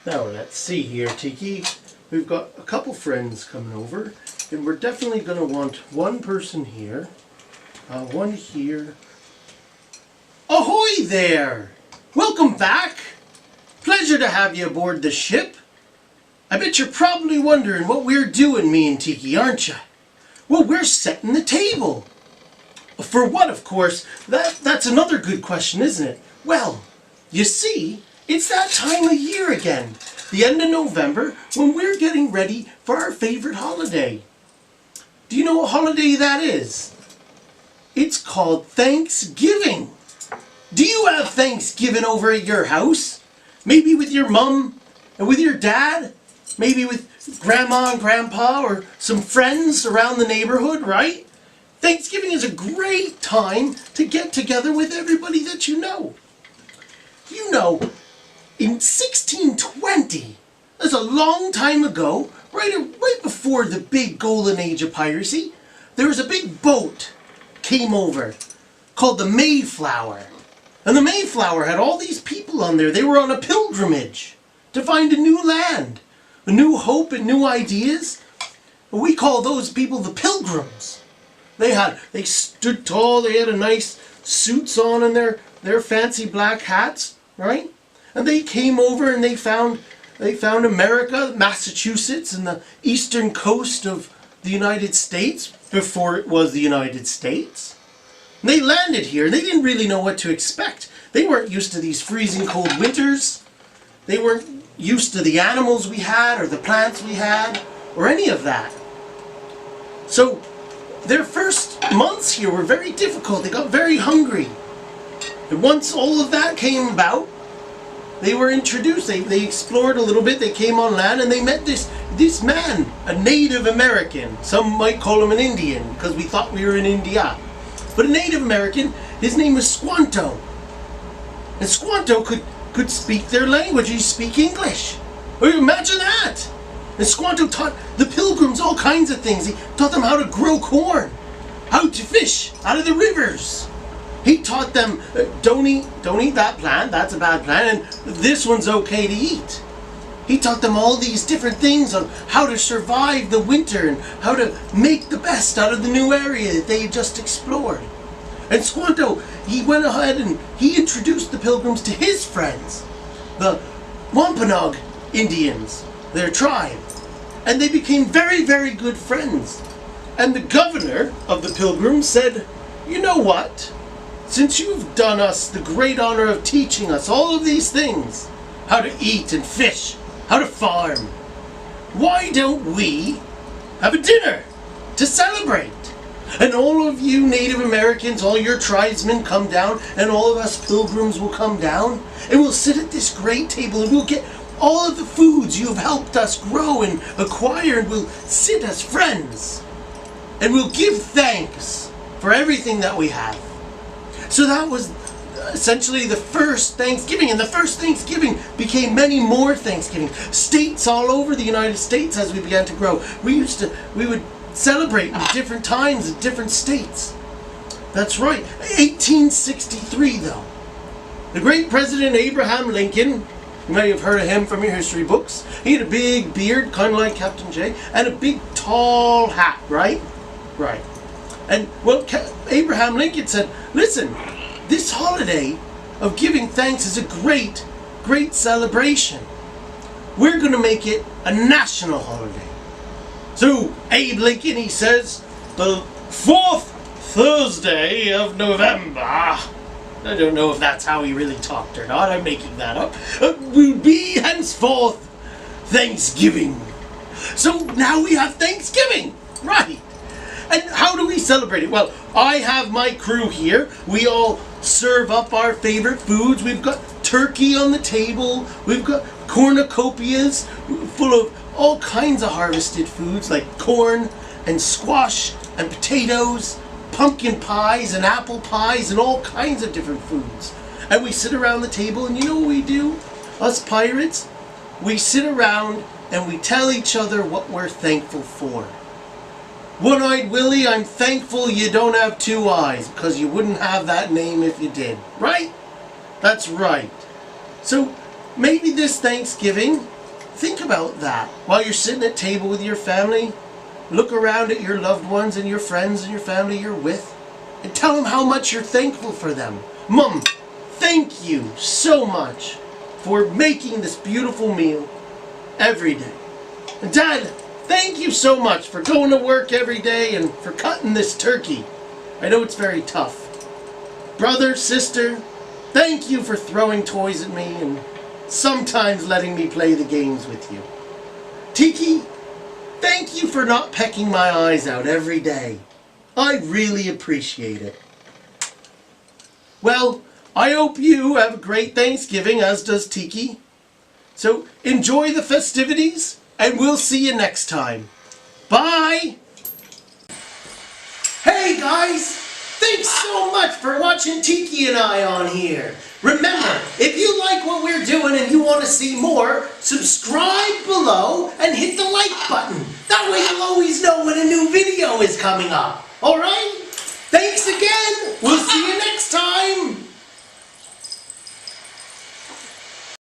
Now let's see here, Tiki. We've got a couple friends coming over, and we're definitely going to want one person here, one here. Ahoy there! Welcome back! Pleasure to have you aboard the ship. I bet you're probably wondering what we're doing, me and Tiki, aren't you? Well, we're setting the table. For what, of course? That's another good question, isn't it? Well, you see, it's that time of year again, the end of November, when we're getting ready for our favorite holiday. Do you know what holiday that is? It's called Thanksgiving. Do you have Thanksgiving over at your house? Maybe with your mom and with your dad? Maybe with grandma and grandpa or some friends around the neighborhood, right? Thanksgiving is a great time to get together with everybody that you know. You know, in 1620, that's a long time ago, right before the big golden age of piracy, there was a big boat came over called the Mayflower. And the Mayflower had all these people on there. They were on a pilgrimage to find a new land, a new hope and new ideas. We call those people the pilgrims. They stood tall, they had a nice suits on and their fancy black hats, right? And they came over and they found America, Massachusetts, and the eastern coast of the United States before it was the United States. And they landed here and they didn't really know what to expect. They weren't used to these freezing cold winters. They weren't used to the animals we had or the plants we had or any of that. So their first months here were very difficult. They got very hungry. And once all of that came about, they were introduced. They explored a little bit. They came on land and they met this man, a Native American. Some might call him an Indian because we thought we were in India. But a Native American, his name was Squanto. And Squanto could speak their language. He speak English. Or imagine that! And Squanto taught the pilgrims all kinds of things. He taught them how to grow corn, how to fish out of the rivers. He taught them, don't eat that plant, that's a bad plant, and this one's okay to eat. He taught them all these different things on how to survive the winter and how to make the best out of the new area that they had just explored. And Squanto, he went ahead and he introduced the pilgrims to his friends, the Wampanoag Indians, their tribe. And they became very, very good friends. And the governor of the pilgrims said, you know what? Since you've done us the great honor of teaching us all of these things, how to eat and fish, how to farm, why don't we have a dinner to celebrate? And all of you Native Americans, all your tribesmen come down, and all of us pilgrims will come down, and we'll sit at this great table, and we'll get all of the foods you've helped us grow and acquire, and we'll sit as friends. And we'll give thanks for everything that we have. So that was essentially the first Thanksgiving, and the first Thanksgiving became many more Thanksgiving. States all over the United States as we began to grow. We would celebrate in different times in different states. That's right. 1863 though. The great President Abraham Lincoln, you may have heard of him from your history books. He had a big beard, kind of like Captain J, and a big tall hat, right? Right. And well, Abraham Lincoln said, listen, this holiday of giving thanks is a great, great celebration. We're going to make it a national holiday. So Abe Lincoln, he says, the 4th Thursday of November, I don't know if that's how he really talked or not, I'm making that up, will be henceforth Thanksgiving. So now we have Thanksgiving, right? And how do we celebrate it? Well, I have my crew here. We all serve up our favorite foods. We've got turkey on the table. We've got cornucopias full of all kinds of harvested foods like corn and squash and potatoes, pumpkin pies and apple pies and all kinds of different foods. And we sit around the table, and you know what we do? Us pirates, we sit around and we tell each other what we're thankful for. One-Eyed Willie, I'm thankful you don't have two eyes, because you wouldn't have that name if you did. Right? That's right. So maybe this Thanksgiving, about that while you're sitting at table with your family. Look around at your loved ones and your friends and your family you're with and tell them how much you're thankful for them. Mom, thank you so much for making this beautiful meal every day. And Dad, thank you so much for going to work every day and for cutting this turkey. I know it's very tough. Brother, sister, thank you for throwing toys at me and sometimes letting me play the games with you. Tiki, thank you for not pecking my eyes out every day. I really appreciate it. Well, I hope you have a great Thanksgiving, as does Tiki. So enjoy the festivities, and we'll see you next time. Bye! Hey guys! Thanks so much for watching Tiki and I on here. Remember, if you like what we're doing and you want to see more, subscribe below and hit the like button. That way you'll always know when a new video is coming up. Alright? Thanks again! We'll see you next time!